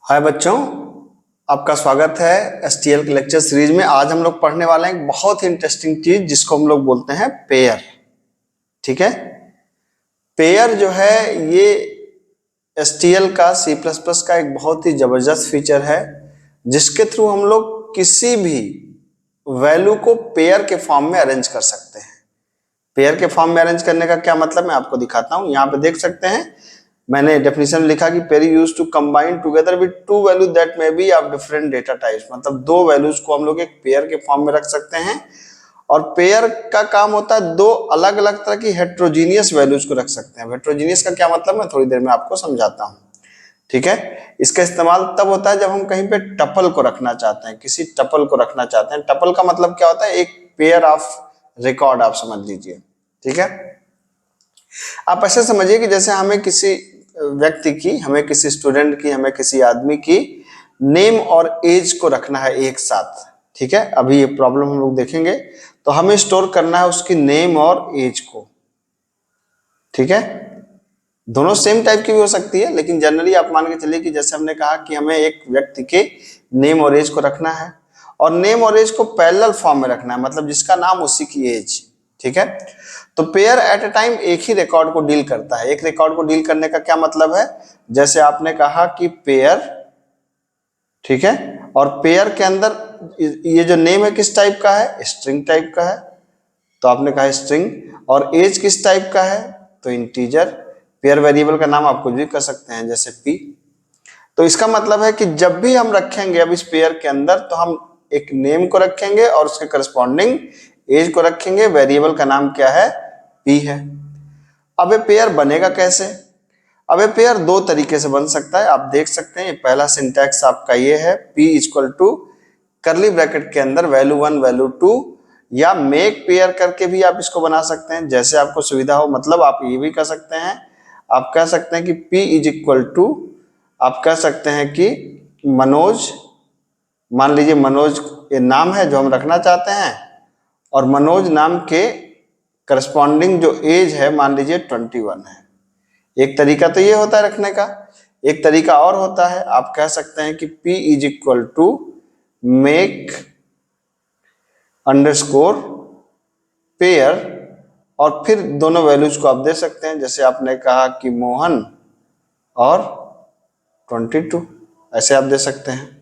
हाय बच्चों, आपका स्वागत है एसटीएल के लेक्चर सीरीज में। आज हम लोग पढ़ने वाले हैं एक बहुत ही इंटरेस्टिंग चीज जिसको हम लोग बोलते हैं पेयर। ठीक है, पेयर जो है ये एसटीएल का सी प्लस प्लस का एक बहुत ही जबरदस्त फीचर है जिसके थ्रू हम लोग किसी भी वैल्यू को पेयर के फॉर्म में अरेंज कर सकते हैं। पेयर के फॉर्म में अरेंज करने का क्या मतलब मैं आपको दिखाता हूं। यहाँ पे देख सकते हैं, मैंने डेफिनेशन में लिखा कि pair use to combine together with two value that may be of different data types. मतलब दो वैल्यूज को हम लोग एक पेयर के फॉर्म में रख सकते हैं और पेयर का काम होता है दो अलग अलग तरह की हेट्रोजीनियस वैल्यूज को रख सकते हैं। हेट्रोजीनियस का क्या मतलब मैं थोड़ी देर में आपको समझाता हूं। ठीक है, इसका इस्तेमाल तब होता है जब हम कहीं पे टपल को रखना चाहते हैं, किसी टपल को रखना चाहते हैं। टपल का मतलब क्या होता है, एक पेयर ऑफ रिकॉर्ड आप समझ लीजिए। ठीक है, आप ऐसे समझिए कि जैसे हमें किसी व्यक्ति की, हमें किसी स्टूडेंट की, हमें किसी आदमी की नेम और एज को रखना है एक साथ। ठीक है, अभी ये प्रॉब्लम हम लोग देखेंगे। तो हमें स्टोर करना है उसकी नेम और एज को। ठीक है, दोनों सेम टाइप की भी हो सकती है, लेकिन जनरली आप मान के चलिए कि जैसे हमने कहा कि हमें एक व्यक्ति के नेम और एज को रखना है और नेम और एज को पैरेलल फॉर्म में रखना है, मतलब जिसका नाम उसी की एज। ठीक है, तो पेयर एट ए टाइम एक ही रिकॉर्ड को डील करता है। एक रिकॉर्ड को डील करने का क्या मतलब है, जैसे आपने कहा कि पेयर, ठीक है, और पेयर के अंदर ये जो नेम है किस टाइप का है, स्ट्रिंग टाइप का है, तो आपने कहा स्ट्रिंग। और एज किस टाइप का है, तो इंटीजर। पेयर वेरिएबल का नाम आप कुछ भी कर सकते हैं, जैसे पी। तो इसका मतलब है कि जब भी हम रखेंगे अब इस पेयर के अंदर, तो हम एक नेम को रखेंगे और उसके करस्पॉन्डिंग एज को रखेंगे। वेरिएबल का नाम क्या है, पी है। अब ये पेयर बनेगा कैसे? अब ये पेयर दो तरीके से बन सकता है, आप देख सकते हैं। पहला सिंटैक्स आपका ये है, P equal to curly bracket के अंदर वैल्यू 1 वैल्यू 2, या मेक पेयर करके भी आप इसको बना सकते हैं, जैसे आपको सुविधा हो। मतलब आप ये भी कर सकते हैं, आप कह सकते हैं कि P इज इक्वल टू, आप कह सकते हैं कि मनोज, मान लीजिए मनोज ये नाम है जो हम रखना चाहते हैं, और मनोज नाम के करस्पॉन्डिंग जो एज है मान लीजिए 21 है। एक तरीका तो ये होता है रखने का। एक तरीका और होता है, आप कह सकते हैं कि P is equal to make underscore pair, और फिर दोनों वैल्यूज को आप दे सकते हैं, जैसे आपने कहा कि मोहन और 22, ऐसे आप दे सकते हैं।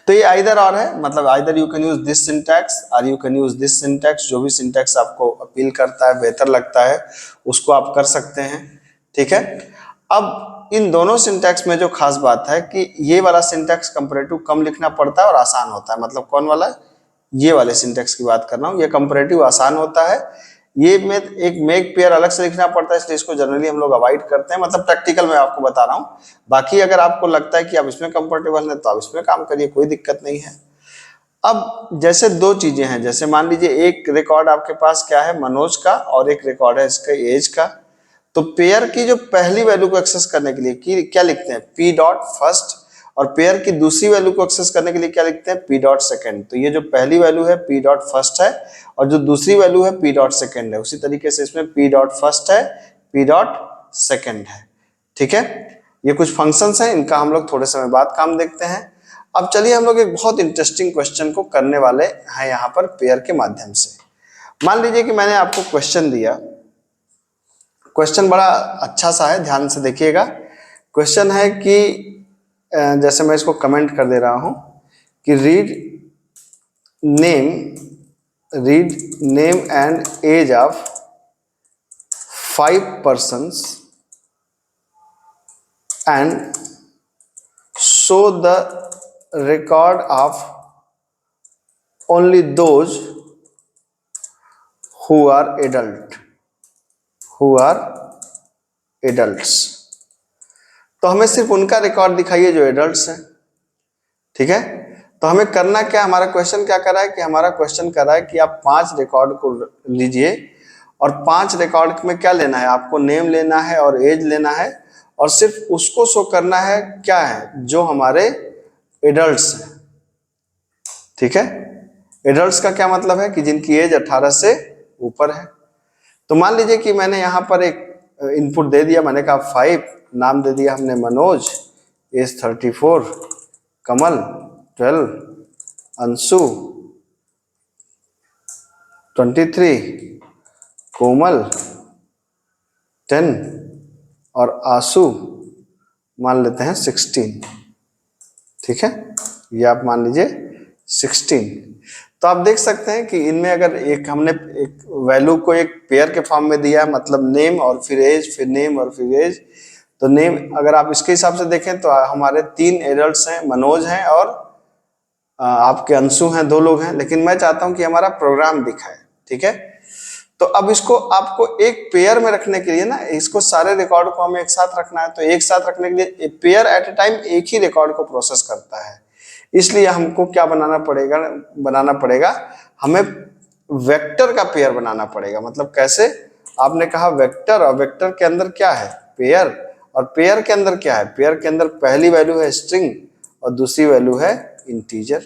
तो ये आइदर और है, मतलब either you can use this syntax और you can use this syntax. जो भी सिंटैक्स आपको अपील करता है, बेहतर लगता है, उसको आप कर सकते हैं। ठीक है, अब इन दोनों सिंटैक्स में जो खास बात है कि ये वाला सिंटैक्स कंपैरेटिव कम लिखना पड़ता है और आसान होता है। मतलब कौन वाला, ये वाले सिंटैक्स की बात कर रहा हूँ। ये कंपैरेटिव आसान होता है, ये में एक मेक पेयर अलग से लिखना पड़ता है, इसलिए इसको जनरली हम लोग अवॉइड करते हैं। मतलब प्रैक्टिकल में आपको बता रहा हूँ। बाकी अगर आपको लगता है कि आप इसमें कंफर्टेबल हैं तो आप इसमें काम करिए, कोई दिक्कत नहीं है। अब जैसे दो चीजें हैं, जैसे मान लीजिए एक रिकॉर्ड आपके पास क्या है, मनोज का, और एक रिकॉर्ड है इसका एज का। तो पेयर की जो पहली वैल्यू को एक्सेस करने के लिए क्या लिखते हैं, पी डॉट फर्स्ट, और पेयर की दूसरी वैल्यू को एक्सेस करने के लिए क्या लिखते हैं, पी डॉट सेकेंड। तो ये जो पहली वैल्यू है पी डॉट फर्स्ट है, और जो दूसरी वैल्यू है पी डॉट सेकेंड है। उसी तरीके से इसमें पी डॉट फर्स्ट है, पी डॉट सेकेंड है। ठीक है, ये कुछ फंक्शंस हैं, इनका हम लोग थोड़े समय बाद काम देखते हैं। अब चलिए हम लोग एक बहुत इंटरेस्टिंग क्वेश्चन को करने वाले हैं यहाँ पर पेयर के माध्यम से। मान लीजिए कि मैंने आपको क्वेश्चन दिया। क्वेश्चन बड़ा अच्छा सा है, ध्यान से देखिएगा। क्वेश्चन है कि जैसे मैं इसको कमेंट कर दे रहा हूं कि read name and age of 5 persons and show the record of only those who are adults। तो हमें सिर्फ उनका रिकॉर्ड दिखाइए जो एडल्ट्स हैं। ठीक है, तो हमें करना क्या, हमारा क्वेश्चन क्या कर रहा है कि हमारा क्वेश्चन कर रहा है कि आप 5 रिकॉर्ड को लीजिए, और 5 रिकॉर्ड में क्या लेना है, आपको नेम लेना है और एज लेना है, और सिर्फ उसको शो करना है क्या है, जो हमारे एडल्ट्स हैं। ठीक है, एडल्ट्स का क्या मतलब है कि जिनकी एज 18 से ऊपर है। तो मान लीजिए कि मैंने यहाँ पर एक इनपुट दे दिया, मैंने कहा 5, नाम दे दिया हमने मनोज, एज 34, कमल 12, अंशु 23, कोमल 10 और आशु मान लेते हैं 16। ठीक है, ये आप मान लीजिए 16। तो आप देख सकते हैं कि इनमें अगर एक हमने एक वैल्यू को एक पेयर के फॉर्म में दिया, मतलब नेम और फिर एज, फिर नेम और फिर एज, तो नेम अगर आप इसके हिसाब से देखें तो हमारे 3 एडल्ट्स हैं, मनोज हैं और आपके अंशु हैं, 2 लोग हैं, लेकिन मैं चाहता हूं कि हमारा प्रोग्राम दिखाए। ठीक है, तो अब इसको आपको एक पेयर में रखने के लिए ना, इसको सारे रिकॉर्ड को हमें एक साथ रखना है, तो एक साथ रखने के लिए पेयर एट ए टाइम एक ही रिकॉर्ड को प्रोसेस करता है, इसलिए हमको क्या बनाना पड़ेगा, हमें वेक्टर का पेयर बनाना पड़ेगा। मतलब कैसे, आपने कहा वेक्टर, और वेक्टर के अंदर क्या है, पेयर, और पेयर के अंदर क्या है, पेयर के अंदर पहली वैल्यू है स्ट्रिंग और दूसरी वैल्यू है इंटीजर।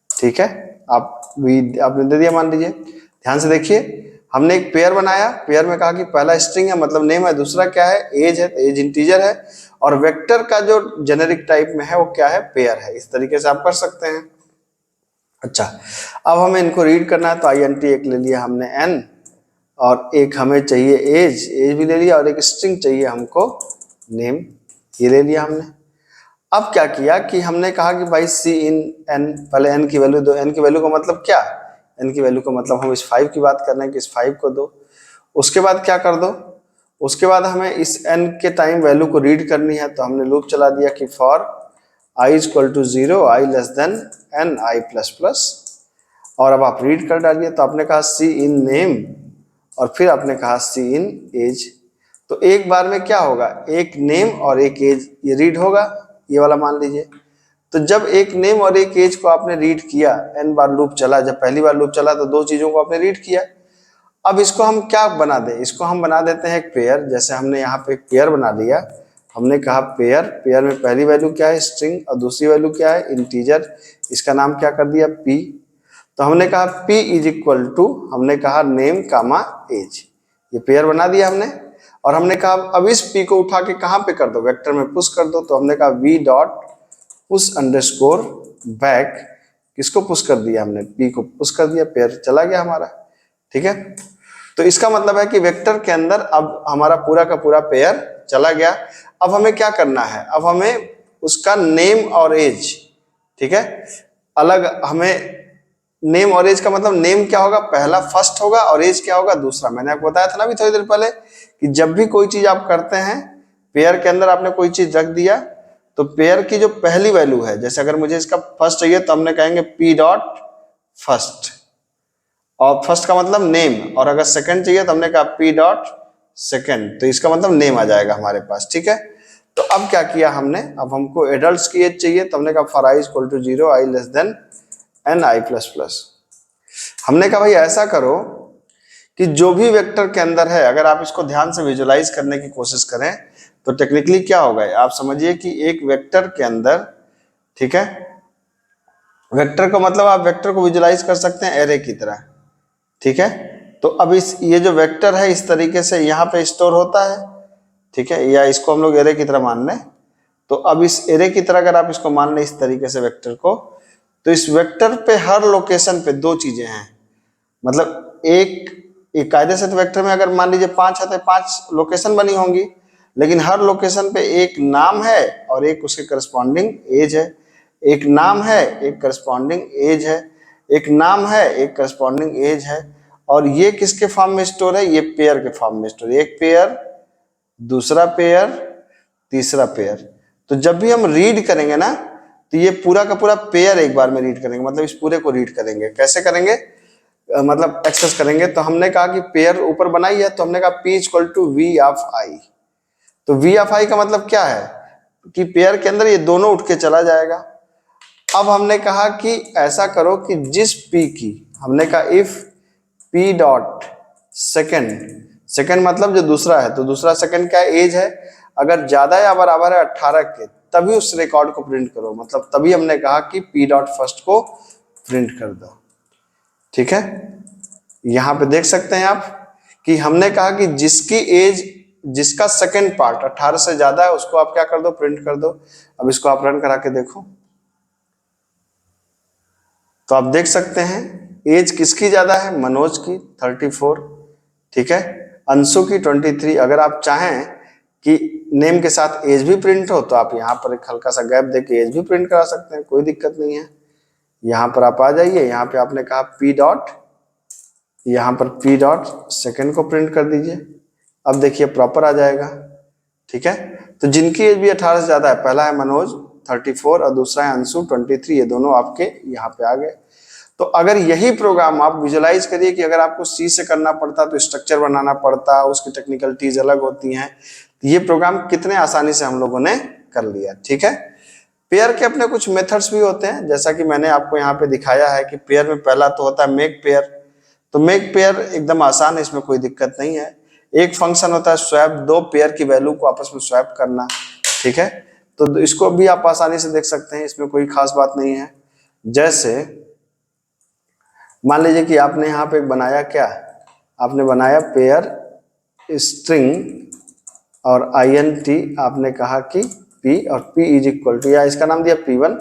ठीक है, आपने दे दिया, मान लीजिए, ध्यान से देखिए, हमने एक पेयर बनाया, पेयर में कहा कि पहला स्ट्रिंग है मतलब नेम है, दूसरा क्या है, एज है, एज इंटीजर है, और वेक्टर का जो जेनेरिक टाइप में है वो क्या है, पेयर है। इस तरीके से आप कर सकते हैं। अच्छा, अब हमें इनको रीड करना है, तो INT एक ले लिया हमने n, और एक हमें चाहिए एज भी ले लिया, और एक स्ट्रिंग चाहिए हमको नेम, ये ले लिया हमने। अब क्या किया कि हमने कहा कि भाई सी इन n, पहले n की वैल्यू दो, n की वैल्यू का मतलब क्या, n की वैल्यू का मतलब हम इस 5 की बात कर रहे हैं कि इस 5 को दो। उसके बाद क्या कर दो, उसके बाद हमें इस n के टाइम वैल्यू को रीड करनी है, तो हमने लूप चला दिया कि for i = 0, i less than n, i plus plus, और अब आप रीड कर डालिए। तो आपने कहा सी इन नेम, और फिर आपने कहा सी इन एज। तो एक बार में क्या होगा, एक नेम और एक एज ये रीड होगा, ये वाला मान लीजिए। तो जब एक नेम और एक एज को आपने रीड किया, n बार लूप चला, जब पहली बार लूप चला तो 2 चीजों को आपने रीड किया। अब इसको हम क्या बना दें, इसको हम बना देते हैं एक पेयर। जैसे हमने यहाँ पे एक पेयर बना दिया, हमने कहा पेयर, पेयर में पहली वैल्यू क्या है, स्ट्रिंग, और दूसरी वैल्यू क्या है, इंटीजर। इसका नाम क्या कर दिया, p। तो हमने कहा p = हमने कहा नेम कामा एज, ये पेयर बना दिया हमने। और हमने कहा अब इस p को उठा के कहाँ पे कर दो, वेक्टर में पुश कर दो। तो हमने कहा v.push_back, किसको पुश कर दिया हमने, p को पुश कर दिया, पेयर चला गया हमारा। ठीक है, तो इसका मतलब है कि वेक्टर के अंदर अब हमारा पूरा का पूरा पेयर चला गया। अब हमें क्या करना है, अब हमें उसका नेम और एज, ठीक है, अलग, हमें नेम और एज का मतलब नेम क्या होगा, पहला फर्स्ट होगा, और एज क्या होगा, दूसरा। मैंने आपको बताया था ना अभी थोड़ी देर पहले कि जब भी कोई चीज आप करते हैं, पेयर के अंदर आपने कोई चीज रख दिया, तो पेयर की जो पहली वैल्यू है, जैसे अगर मुझे इसका फर्स्ट चाहिए तो हमने कहेंगे p.first, और फर्स्ट का मतलब नेम, और अगर सेकंड चाहिए तो हमने कहा p.second, तो इसका मतलब नेम आ जाएगा हमारे पास। ठीक है, तो अब क्या किया हमने, अब हमको एडल्ट्स की एज चाहिए, तो हमने कहा for i = 0, i less than n, i plus plus. हमने कहा भाई ऐसा करो कि जो भी वेक्टर के अंदर है, अगर आप इसको ध्यान से विजुलाइज करने की कोशिश करें तो टेक्निकली क्या होगा, आप समझिए कि एक वेक्टर के अंदर, ठीक है, वेक्टर का मतलब आप वेक्टर को विजुलाइज कर सकते हैं एरे की तरह। ठीक है, तो अब ये जो वेक्टर है इस तरीके से यहाँ पे स्टोर होता है। ठीक है, या इसको हम लोग एरे की तरह मान लें। तो अब इस एरे की तरह अगर आप इसको मान लें इस तरीके से वेक्टर को, तो इस वेक्टर पे हर लोकेशन पे 2 चीजें हैं। मतलब एक कायदे से तो वेक्टर में अगर मान लीजिए 5 है तो 5 लोकेशन बनी होंगी, लेकिन हर लोकेशन पे एक नाम है और एक उसके करस्पॉन्डिंग एज है, एक नाम है, एक करस्पॉन्डिंग एज है, एक नाम है, एक करस्पॉन्डिंग एज है। और ये किसके फॉर्म में स्टोर है, ये पेयर के फॉर्म में स्टोर है। एक पेयर, दूसरा पेयर, तीसरा पेयर। तो जब भी हम रीड करेंगे ना, तो ये पूरा का पूरा पेयर एक बार में रीड करेंगे, मतलब इस पूरे को रीड करेंगे। कैसे करेंगे, मतलब एक्सेस करेंगे। तो हमने कहा कि पेयर ऊपर बनाई है, तो हमने कहा p = v(i). तो v(i) का मतलब क्या है कि पेयर के अंदर ये दोनों उठ के चला जाएगा। अब हमने कहा कि ऐसा करो कि जिस p की, हमने कहा इफ p.second, सेकंड मतलब जो दूसरा है, तो दूसरा सेकंड क्या एज है, अगर ज्यादा या बराबर है 18 के, तभी उस रिकॉर्ड को प्रिंट करो। मतलब तभी हमने कहा कि p.first को प्रिंट कर दो। ठीक है, यहां पे देख सकते हैं आप कि हमने कहा कि जिसकी एज जिसका सेकंड पार्ट 18 से ज्यादा है उसको आप क्या कर दो, प्रिंट कर दो। अब इसको आप रन करा के देखो तो आप देख सकते हैं एज किसकी ज्यादा है, मनोज की 34, ठीक है, अंशु की 23। अगर आप चाहें कि नेम के साथ एज भी प्रिंट हो तो आप यहाँ पर एक हल्का सा गैप देके एज भी प्रिंट करा सकते हैं, कोई दिक्कत नहीं है। यहाँ पर आप आ जाइए, यहाँ पे आपने कहा पी डॉट, यहाँ पर पी डॉट सेकेंड को प्रिंट कर दीजिए। अब देखिए प्रॉपर आ जाएगा, ठीक है। तो जिनकी एज भी 18 से ज्यादा है, पहला है मनोज 34 और दूसरा है अंशु 23, ये दोनों आपके यहाँ पे आ गए। तो अगर यही प्रोग्राम आप विजुलाइज करिए कि अगर आपको सी से करना पड़ता तो स्ट्रक्चर बनाना पड़ता, उसकी टेक्निकलिटीज अलग होती हैं, तो ये प्रोग्राम कितने आसानी से हम लोगों ने कर लिया, ठीक है। पेयर के अपने कुछ मेथड्स भी होते हैं, जैसा कि मैंने आपको यहाँ पे दिखाया है कि पेयर में पहला तो होता है मेक पेयर। तो मेक पेयर एकदम आसान है, इसमें कोई दिक्कत नहीं है। एक फंक्शन होता है स्वैप, दो पेयर की वैल्यू को आपस में स्वैप करना, ठीक है। तो इसको भी आप आसानी से देख सकते हैं, इसमें कोई खास बात नहीं है। जैसे मान लीजिए कि आपने यहाँ पे बनाया क्या, आपने बनाया पेयर स्ट्रिंग और INT, आपने कहा कि P और P इज इक्वल टू, या इसका नाम दिया P1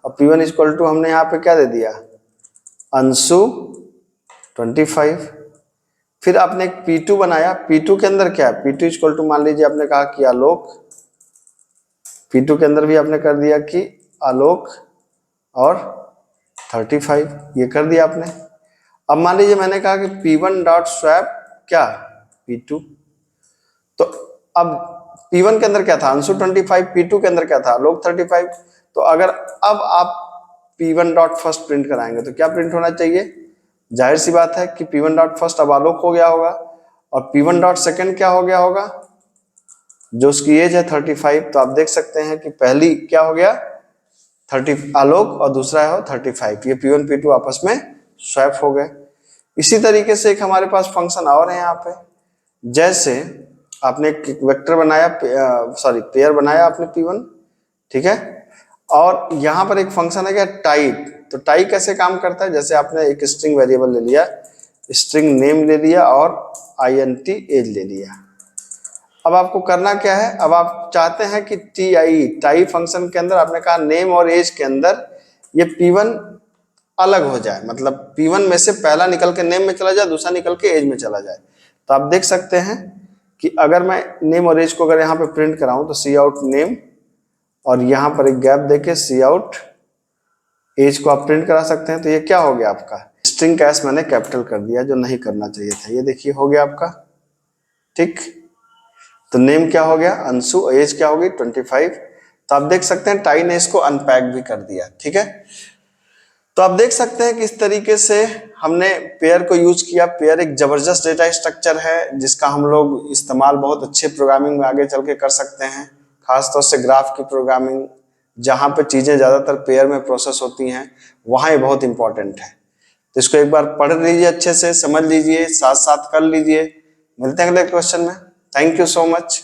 और P1 इज इक्वल टू हमने यहाँ पे क्या दे दिया, अंशु 25। फिर आपने एक P2 बनाया, P2 के अंदर क्या है, P2 इज इक्वल टू मान लीजिए आपने कहा कि आलोक, P2 के अंदर भी आपने कर दिया कि आलोक और 35, ये कर दिया आपने। अब मान लीजिए मैंने कहा कि P1 डॉट स्वैप क्या, P2, तो अब P1 के अंदर क्या था, अंशु 25, P2 के अंदर क्या था, आलोक 35। तो अगर अब आप P1 डॉट फर्स्ट प्रिंट कराएंगे तो क्या प्रिंट होना चाहिए, जाहिर सी बात है कि P1 डॉट फर्स्ट अब आलोक हो गया होगा और P1 डॉट सेकेंड क्या हो गया होगा, जो उसकी एज है 35। तो आप देख सकते हैं कि पहली क्या हो गया 30 आलोक और दूसरा है 35, ये P1 P2 आपस में स्वैप हो गए। इसी तरीके से एक हमारे पास फंक्शन और है यहाँ पे, जैसे आपने एक वेक्टर बनाया, पेयर बनाया आपने P1, ठीक है, और यहाँ पर एक फंक्शन है क्या टाइप। तो टाइप कैसे काम करता है, जैसे आपने एक स्ट्रिंग वेरिएबल ले लिया, स्ट्रिंग नेम ले लिया और INT एज ले लिया। अब आपको करना क्या है, अब आप चाहते हैं कि टाइप फंक्शन के अंदर आपने कहा नेम और एज के अंदर ये P1 अलग हो जाए, मतलब P1 में से पहला निकल के नेम में चला जाए, दूसरा निकल के एज में चला जाए। तो आप देख सकते हैं कि अगर मैं नेम और एज को अगर यहाँ पे प्रिंट कराऊं तो सी आउट नेम और यहाँ पर एक गैप देके सी आउट एज को आप प्रिंट करा सकते हैं। तो ये क्या हो गया आपका, स्ट्रिंग कैस मैंने कैपिटल कर दिया जो नहीं करना चाहिए था, ये देखिए हो गया आपका, ठीक। तो नेम क्या हो गया अंशु, एज क्या होगी 25। तो आप देख सकते हैं टाई ने इसको अनपैक भी कर दिया, ठीक है। तो आप देख सकते हैं कि इस तरीके से हमने पेयर को यूज किया। पेयर एक जबरदस्त डेटा स्ट्रक्चर है जिसका हम लोग इस्तेमाल बहुत अच्छे प्रोग्रामिंग में आगे चल के कर सकते हैं, खासतौर से ग्राफ की प्रोग्रामिंग, जहां पे चीजें ज्यादातर पेयर में प्रोसेस होती हैं, वहां ये बहुत इंपॉर्टेंट है। तो इसको एक बार पढ़ लीजिए, अच्छे से समझ लीजिए, साथ साथ कर लीजिए। मिलते हैं अगले क्वेश्चन में। Thank you so much.